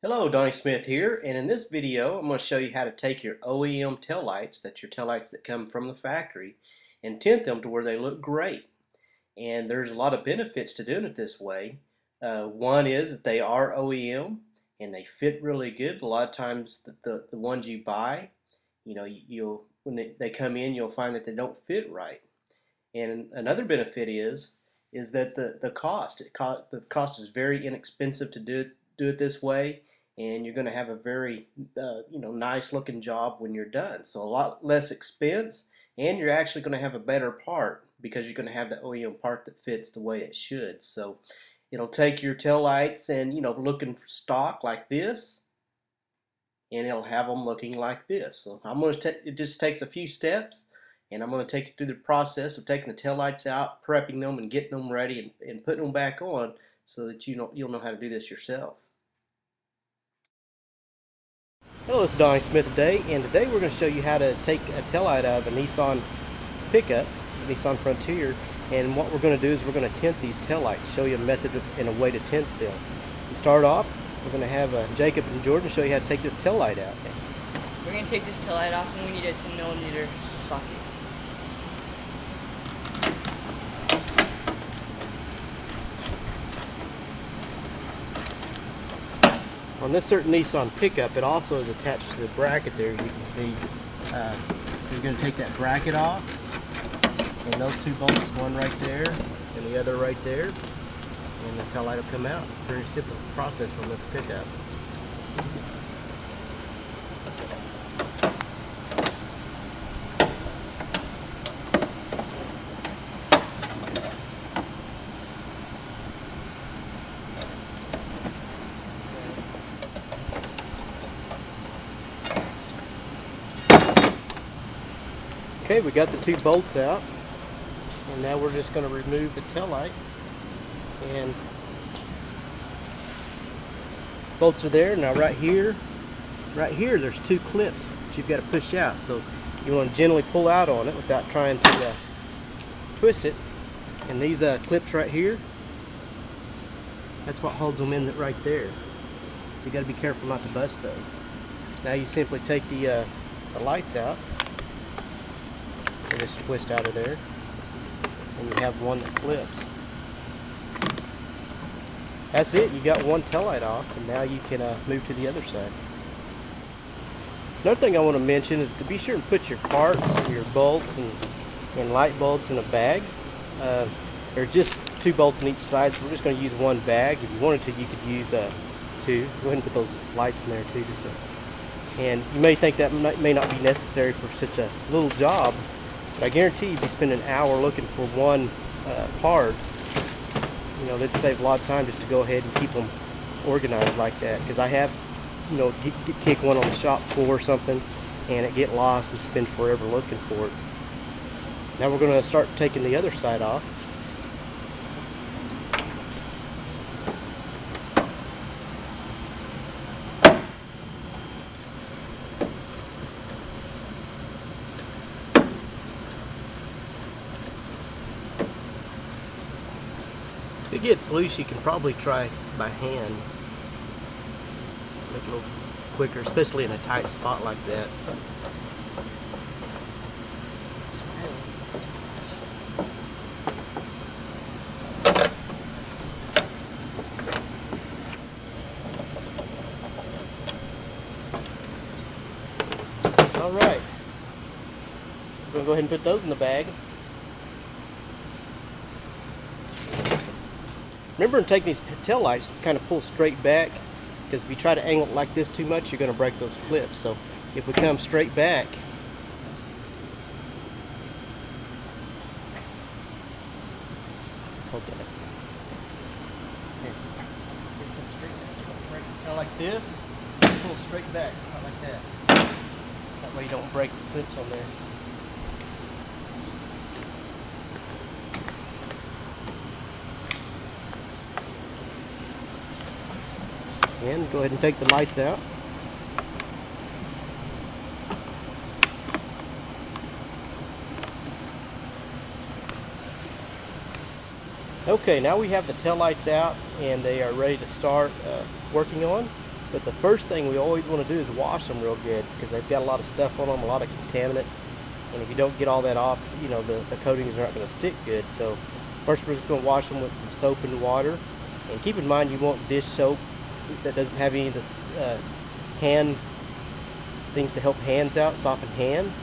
Hello, Donnie Smith here, and in this video I'm going to show you how to take your OEM taillights, that's your taillights that come from the factory, and tint them to where they look great. And there's a lot of benefits to doing it this way. One is that they are OEM and they fit really good. A lot of times the ones you buy, you'll when they come in, you'll find that they don't fit right. And another benefit is that the cost is very inexpensive to do it this way, and you're going to have a very nice looking job when you're done. So a lot less expense, and you're actually going to have a better part because you're going to have the OEM part that fits the way it should. So it'll take your tail lights and looking for stock like this, and it'll have them looking like this. So it just takes a few steps, and I'm going to take you through the process of taking the taillights out, prepping them, and getting them ready and putting them back on so that you'll know how to do this yourself. Hello, it's Donnie Smith today, and today we're going to show you how to take a taillight out of a Nissan pickup, Nissan Frontier, and what we're going to do is we're going to tint these taillights, show you a method and a way to tint them. To start off, we're going to have Jacob and Jordan show you how to take this taillight out. We're going to take this taillight off and we need a 10mm socket. On this certain Nissan pickup, it also is attached to the bracket there, you can see. So you're going to take that bracket off, and those two bolts, one right there and the other right there, and the taillight will come out. Very simple process on this pickup. Okay, we got the two bolts out, and now we're just going to remove the taillight. And bolts are there. Now right here there's two clips that you've got to push out. So you want to gently pull out on it without trying to twist it. And these clips right here, that's what holds them in right there. So you got to be careful not to bust those. Now you simply take the lights out. And just twist out of there, and you have one that clips. That's it, you got one taillight off, and now you can move to the other side. Another thing I want to mention is to be sure and put your parts and your bolts and light bulbs in a bag. There are just two bolts on each side, so we're just going to use one bag. If you wanted to, you could use two. Go ahead and put those lights in there too. And you may think that may not be necessary for such a little job, but I guarantee you'd be spending an hour looking for one part. That'd save a lot of time just to go ahead and keep them organized like that. Because I have, kick one on the shop floor or something, and it get lost and spend forever looking for it. Now we're going to start taking the other side off. If it gets loose, you can probably try by hand. Make it a little quicker, especially in a tight spot like that. Alright. We're going to go ahead and put those in the bag. Remember, in taking these tail lights, kind of pull straight back, because if you try to angle it like this too much, you're going to break those clips. So if we come straight back, hold that. Now like this, pull straight back, not like that. That way you don't break the clips on there. And go ahead and take the lights out. Okay, now we have the tail lights out and they are ready to start working on. But the first thing we always want to do is wash them real good, because they've got a lot of stuff on them, a lot of contaminants. And if you don't get all that off, you know, the coatings are not going to stick good. So first we're just going to wash them with some soap and water. And keep in mind, you want dish soap that doesn't have any of the hand things to help hands out, soften hands.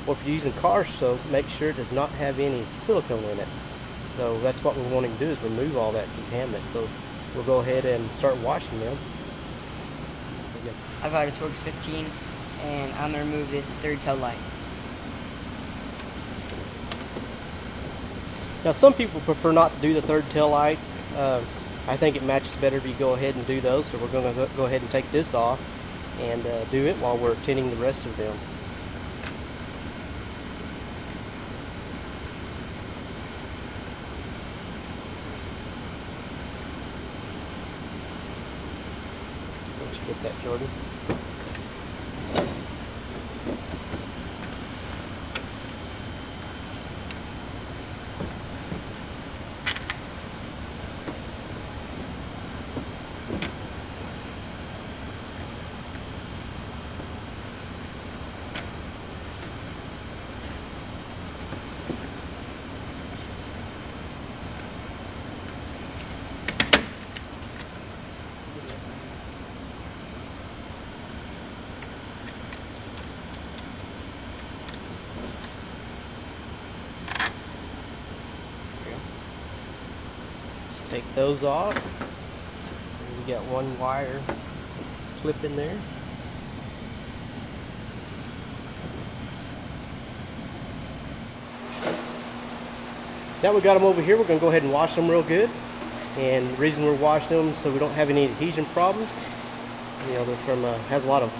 Or if you're using car soap, make sure it does not have any silicone in it. So that's what we're wanting to do, is remove all that contaminant. So we'll go ahead and start washing them. I've got a Torx 15, and I'm going to remove this third tail light. Now some people prefer not to do the third tail lights. I think it matches better if you go ahead and do those. So we're going to go ahead and take this off and do it while we're tinting the rest of them. Let you get that, Jordan. Take those off. And we got one wire clip in there. Now we got them over here, we're going to go ahead and wash them real good. And the reason we're washing them so we don't have any adhesion problems. You know, they're from has a lot of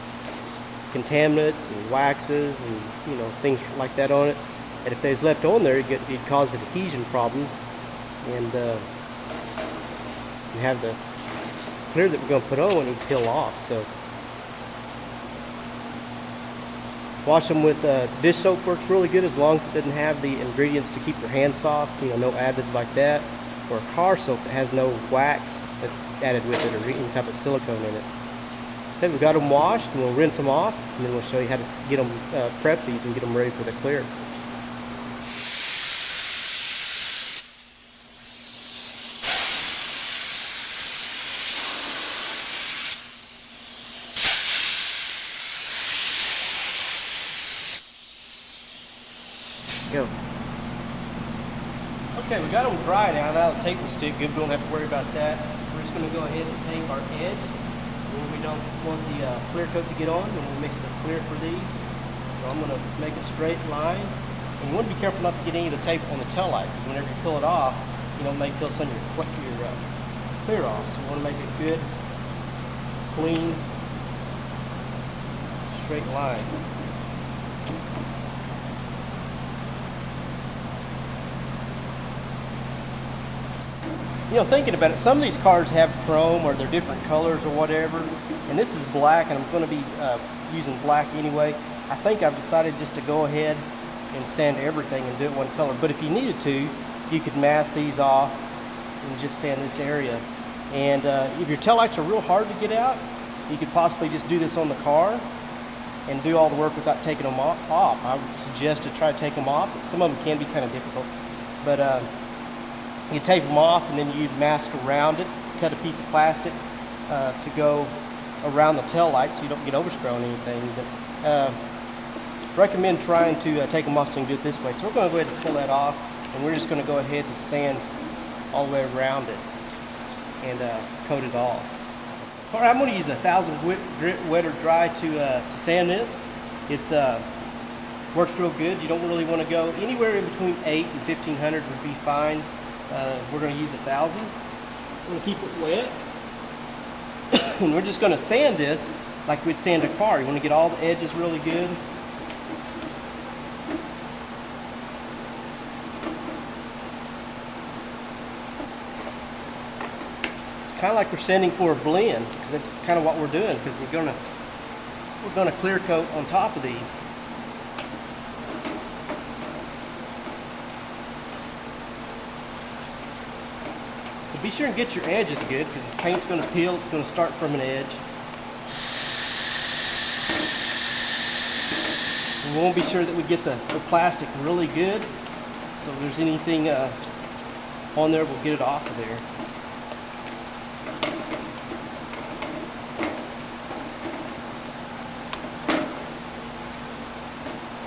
contaminants and waxes and, you know, things like that on it. And if they's left on there, it'd cause adhesion problems. And you have the clear that we're going to put on when you peel off. So wash them with dish soap, works really good as long as it doesn't have the ingredients to keep your hands soft, you know, no additives like that, or car soap that has no wax that's added with it or any type of silicone in it. Okay, we've got them washed, and we'll rinse them off, and then we'll show you how to get them prep these and get them ready for the clear. Go. Okay, we got them dry now. Now the tape will stick good. We don't have to worry about that. We're just going to go ahead and take our edge. When we don't want the clear coat to get on, and we'll mix the clear for these. So I'm going to make a straight line. And you want to be careful not to get any of the tape on the tail light, because whenever you pull it off, you know, it may peel some of your clear off. So you want to make a good, clean, straight line. You know, thinking about it, some of these cars have chrome or they're different colors or whatever, and this is black, and I'm going to be using black anyway. I think I've decided just to go ahead and sand everything and do it one color, but if you needed to, you could mask these off and just sand this area. And if your taillights are real hard to get out, you could possibly just do this on the car and do all the work without taking them off. I would suggest to try to take them off. Some of them can be kind of difficult, but you tape them off, and then you'd mask around it, cut a piece of plastic to go around the tail light so you don't get overspray on anything. But recommend trying to take them off so you can do it this way. So we're going to go ahead and pull that off, and we're just going to go ahead and sand all the way around it and coat it all. All right, I'm going to use 1000 grit wet or dry to sand this. It's works real good. You don't really want to go anywhere in between 8 and 1500 would be fine. We're going to use 1000. We're going to keep it wet. And we're just going to sand this like we'd sand a car. You want to get all the edges really good. It's kind of like we're sanding for a blend, because that's kind of what we're doing, because we're going to clear coat on top of these. So be sure and get your edges good, because if paint's going to peel, it's going to start from an edge. We want to be sure that we get the plastic really good. So if there's anything on there, we'll get it off of there.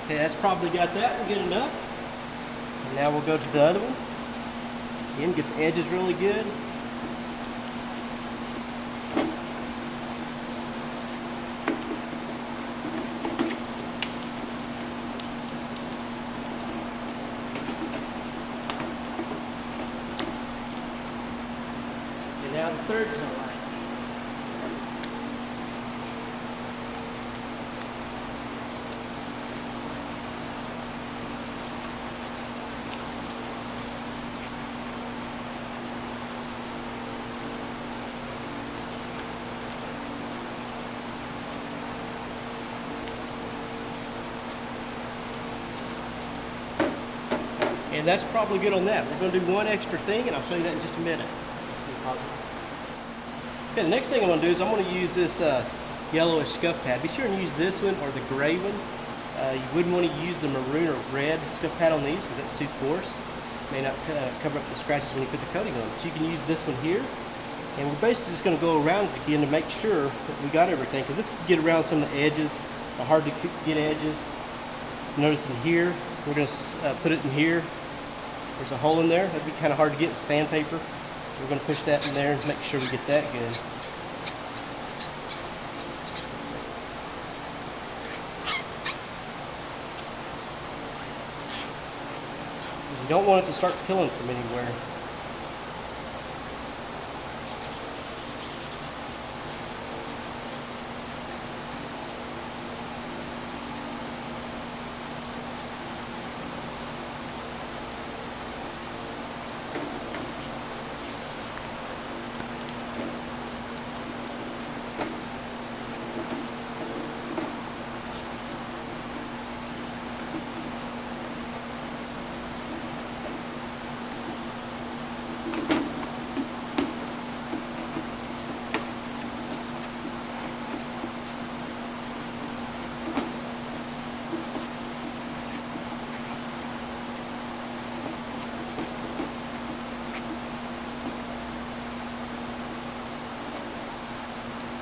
Okay, that's probably got that one good enough. And now we'll go to the other one. Again, get the edges really good. And now the third toe light. And that's probably good on that. We're going to do one extra thing, and I'll show you that in just a minute. Okay, the next thing I'm going to do is I'm going to use this yellowish scuff pad. Be sure and use this one or the gray one. You wouldn't want to use the maroon or red scuff pad on these because that's too coarse. May not cover up the scratches when you put the coating on. But you can use this one here. And we're basically just going to go around it again to make sure that we got everything, because this can get around some of the edges, the hard to get edges. Notice in here, we're going to put it in here. There's a hole in there. That'd be kind of hard to get with sandpaper. So we're going to push that in there and make sure we get that good. Because you don't want it to start peeling from anywhere.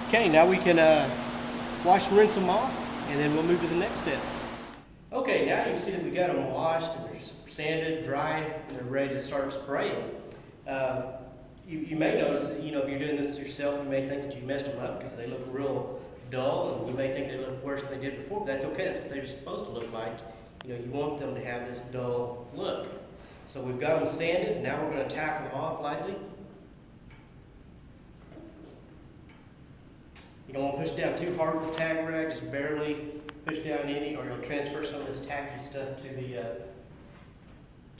Okay, now we can wash and rinse them off, and then we'll move to the next step. Okay, now you can see that we got them washed and they're sanded, dried, and they're ready to start spraying. You may notice that, if you're doing this yourself, you may think that you messed them up because they look real dull, and you may think they look worse than they did before, but that's okay. That's what they're supposed to look like. You want them to have this dull look. So we've got them sanded, and now we're going to tack them off lightly. You don't want to push down too hard with the tack rag, just barely push down any, or you'll transfer some of this tacky stuff to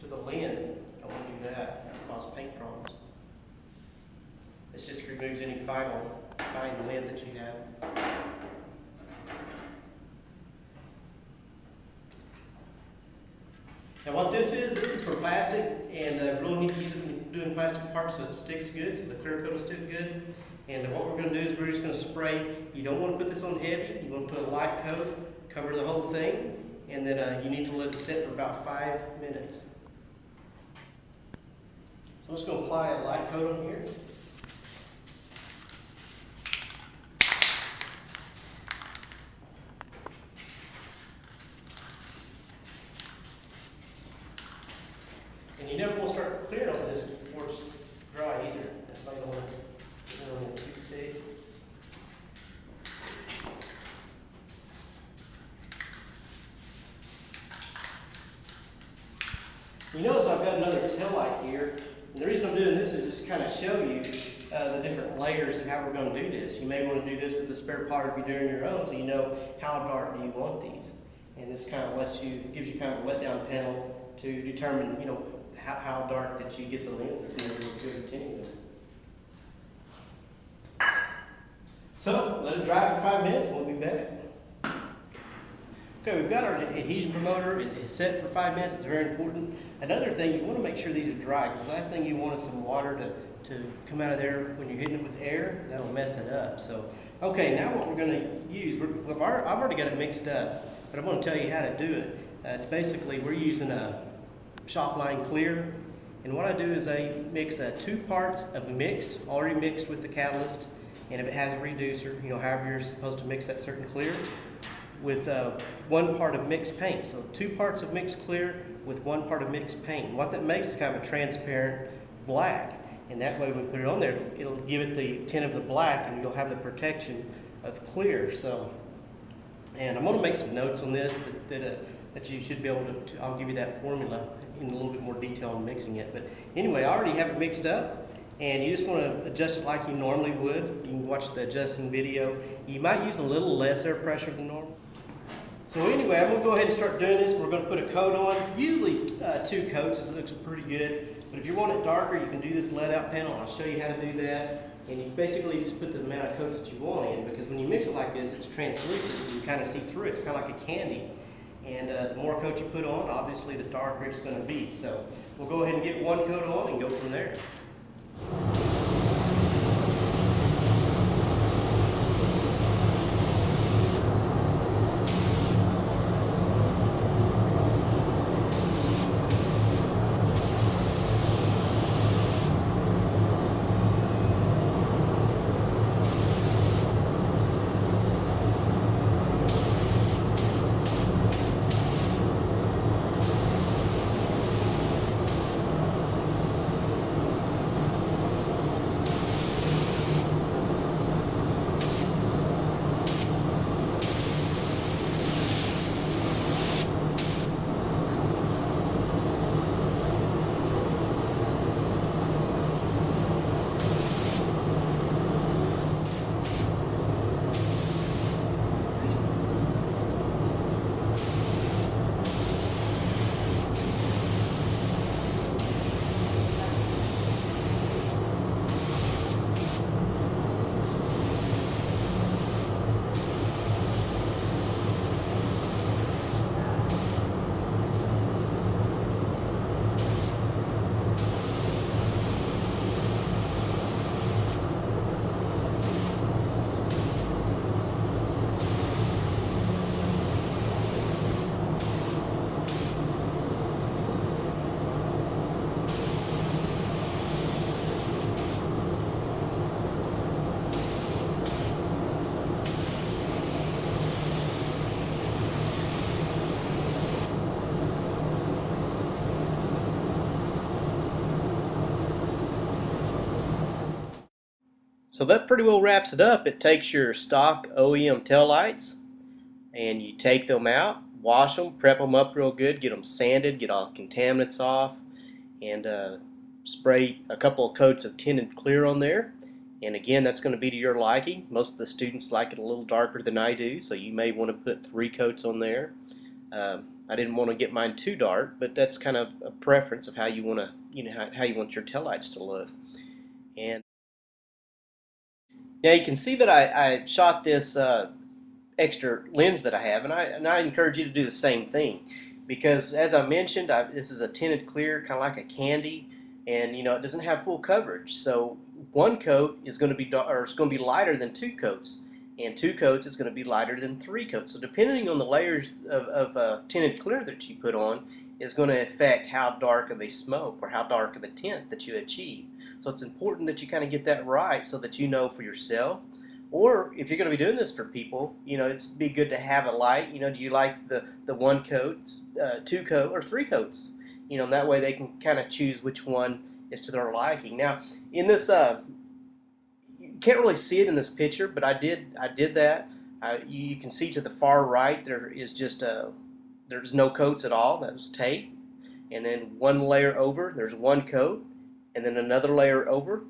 the lens. You don't want to do that. That'll cause paint problems. This just removes any fine lint that you have. Now what this is for plastic, and really need to use it in doing plastic parts so it sticks good, so the clear coat will stick good. And what we're going to do is we're just going to spray. You don't want to put this on heavy. You want to put a light coat, cover the whole thing, and then you need to let it sit for about 5 minutes. So I'm just going to apply a light coat on here. And you never want to start clearing over this before it's dry either. That's why you don't want to get it on too thick. You notice I've got another tail light here, and the reason I'm doing this is just kind of show you the different layers of how we're going to do this. You may want to do this with a spare part if you're doing your own, so you know how dark do you want these. And this kind of gives you kind of a letdown panel to determine, how dark that you get the lens is going to look good tinting with. So let it dry for 5 minutes and we'll be back. Okay, we've got our adhesion promoter. It is set for 5 minutes. It's very important. Another thing, you want to make sure these are dry, because the last thing you want is some water to come out of there when you're hitting it with air. That'll mess it up. So, okay, now what we're going to use, I've already got it mixed up. but I'm going to tell you how to do it. It's basically, we're using a shop line clear, and what I do is I mix 2 parts of mixed, already mixed with the catalyst, and if it has a reducer, however you're supposed to mix that certain clear, with 1 part of mixed paint. So 2 parts of mixed clear with 1 part of mixed paint. And what that makes is kind of a transparent black. And that way when we put it on there, it'll give it the tint of the black, and you'll have the protection of clear. So, and I'm going to make some notes on this that you should be able to, I'll give you that formula in a little bit more detail on mixing it. But anyway, I already have it mixed up, and you just want to adjust it like you normally would. You can watch the adjusting video. You might use a little less air pressure than normal. So anyway, I'm going to go ahead and start doing this. We're going to put a coat on, usually 2 coats. It looks pretty good. But if you want it darker, you can do this lead out panel. I'll show you how to do that. And you basically just put the amount of coats that you want in, because when you mix it like this, it's translucent. You kind of see through it. It's kind of like a candy. And the more coat you put on, obviously the darker it's going to be. So we'll go ahead and get 1 coat on and go from there. So that pretty well wraps it up. It takes your stock OEM taillights, and you take them out, wash them, prep them up real good, get them sanded, get all the contaminants off, and spray a couple of coats of tinted clear on there. And again, that's going to be to your liking. Most of the students like it a little darker than I do, so you may want to put 3 coats on there. I didn't want to get mine too dark, but that's kind of a preference of how you want to, how you want your taillights to look. And now you can see that I shot this extra lens that I have, and I encourage you to do the same thing, because as I mentioned, this is a tinted clear, kind of like a candy, and it doesn't have full coverage. So 1 coat is going to be it's going to be lighter than 2 coats, and 2 coats is going to be lighter than 3 coats. So depending on the layers of tinted clear that you put on is going to affect how dark of a smoke or how dark of a tint that you achieve. So it's important that you kind of get that right, so that you know for yourself. Or if you're going to be doing this for people, it's be good to have a light. Do you like the 1 coat, 2 coat, or 3 coats? And that way they can kind of choose which one is to their liking. Now, in this, you can't really see it in this picture, but I did that. You can see to the far right there is just there's no coats at all. That was tape, and then 1 layer over there's 1 coat, and then another layer over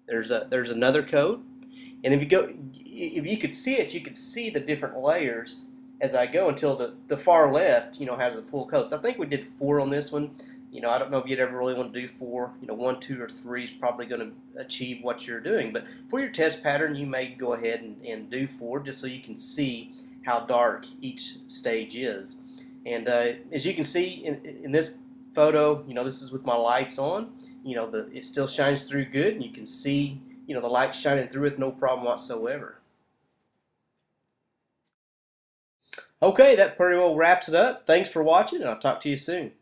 there's another coat. And if you could see it, you could see the different layers as I go until the far left, has the full coats. I think we did 4 on this one. I don't know if you'd ever really want to do 4. 1, 2, or 3 is probably going to achieve what you're doing. But for your test pattern, you may go ahead and do 4, just so you can see how dark each stage is. And as you can see in this photo, this is with my lights on. It still shines through good, and you can see the light shining through with no problem whatsoever. Okay, that pretty well wraps it up. Thanks for watching, and I'll talk to you soon.